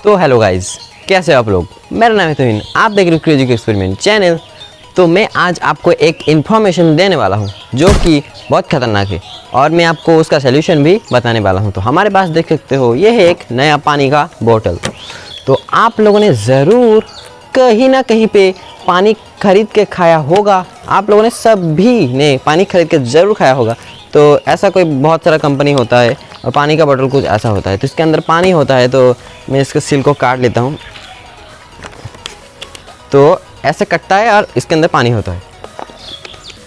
तो hello guys, कैसे हो आप लोग। मेरा नाम है तोहिन, आप देख रहे हो क्रेजी एक्सपेरिमेंट चैनल। तो मैं आज आपको एक इन्फॉर्मेशन देने वाला हूं जो कि बहुत खतरनाक है और मैं आपको उसका सलूशन भी बताने वाला हूं। तो हमारे पास देख सकते हो ये है एक नया पानी का बोतल। तो आप लोगों ने ज़रूर कहीं ना कहीं पे पानी खरीद के खाया होगा। आप लोगों ने सभी ने पानी खरीद के ज़रूर खाया होगा। तो ऐसा कोई बहुत सारा कंपनी होता है और पानी का बोतल कुछ ऐसा होता है, तो इसके अंदर पानी होता है। तो मैं इसके सील को काट लेता हूँ। तो ऐसे कटता है और इसके अंदर पानी होता है।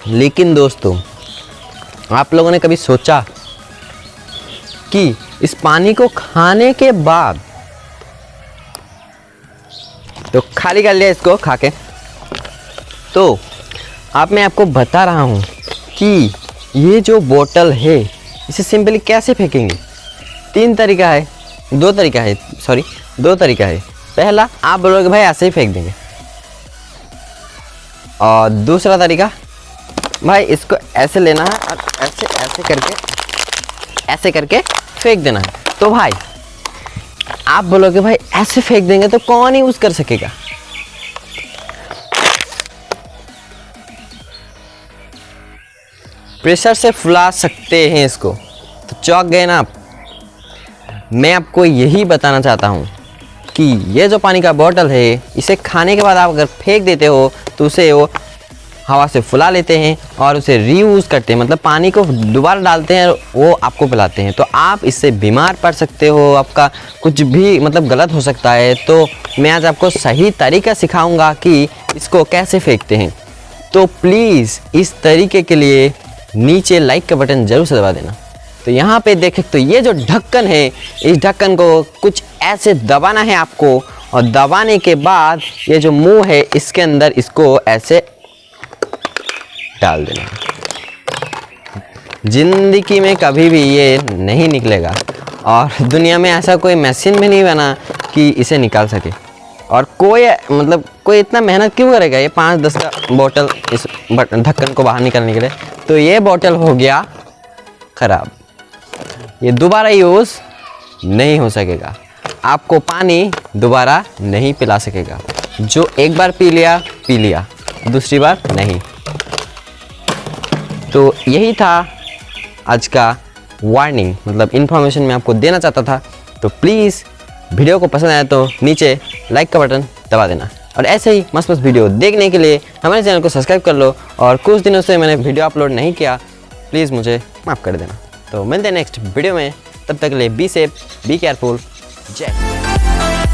लेकिन दोस्तों, आप लोगों ने कभी सोचा कि इस पानी को खाने के बाद, तो खाली कर लिया इसको खा के, तो अब मैं आपको बता रहा हूँ कि ये जो बोतल है इसे सिंपली कैसे फेंकेंगे। दो तरीका है। पहला, आप बोलोगे भाई ऐसे ही फेंक देंगे, और दूसरा तरीका, भाई इसको ऐसे लेना है और ऐसे करके फेंक देना है। तो भाई आप बोलोगे भाई ऐसे फेंक देंगे तो कौन यूज कर सकेगा। प्रेशर से फुला सकते हैं इसको। तो चौंक गए ना आप। मैं आपको यही बताना चाहता हूँ कि ये जो पानी का बोतल है, इसे खाने के बाद आप अगर फेंक देते हो तो उसे वो हवा से फुला लेते हैं और उसे रीयूज़ करते हैं, मतलब पानी को दोबारा डालते हैं, वो आपको पिलाते हैं। तो आप इससे बीमार पड़ सकते हो, आपका कुछ भी मतलब गलत हो सकता है। तो मैं आज आपको सही तरीका सिखाऊंगा कि इसको कैसे फेंकते हैं। तो प्लीज़ इस तरीके के लिए नीचे लाइक का बटन ज़रूर से दबा देना। तो यहाँ पे देख सकते हो ये जो ढक्कन है, इस ढक्कन को कुछ ऐसे दबाना है आपको, और दबाने के बाद ये जो मुंह है इसके अंदर इसको ऐसे डाल देना। जिंदगी में कभी भी ये नहीं निकलेगा और दुनिया में ऐसा कोई मशीन भी नहीं बना कि इसे निकाल सके। और कोई इतना मेहनत क्यों करेगा ये 5-10 का बोतल इस ढक्कन को बाहर निकालने के लिए। तो ये बोतल हो गया ख़राब, ये दोबारा यूज़ नहीं हो सकेगा, आपको पानी दोबारा नहीं पिला सकेगा। जो एक बार पी लिया, दूसरी बार नहीं। तो यही था आज का वार्निंग, मतलब इन्फॉर्मेशन मैं आपको देना चाहता था। तो प्लीज़ वीडियो को पसंद आया तो नीचे लाइक का बटन दबा देना, और ऐसे ही मस्त वीडियो देखने के लिए हमारे चैनल को सब्सक्राइब कर लो। और कुछ दिनों से मैंने वीडियो अपलोड नहीं किया, प्लीज़ मुझे माफ़ कर देना। तो मिलते हैं नेक्स्ट वीडियो में, तब तक के लिए बी सेफ, बी केयरफुल, जय।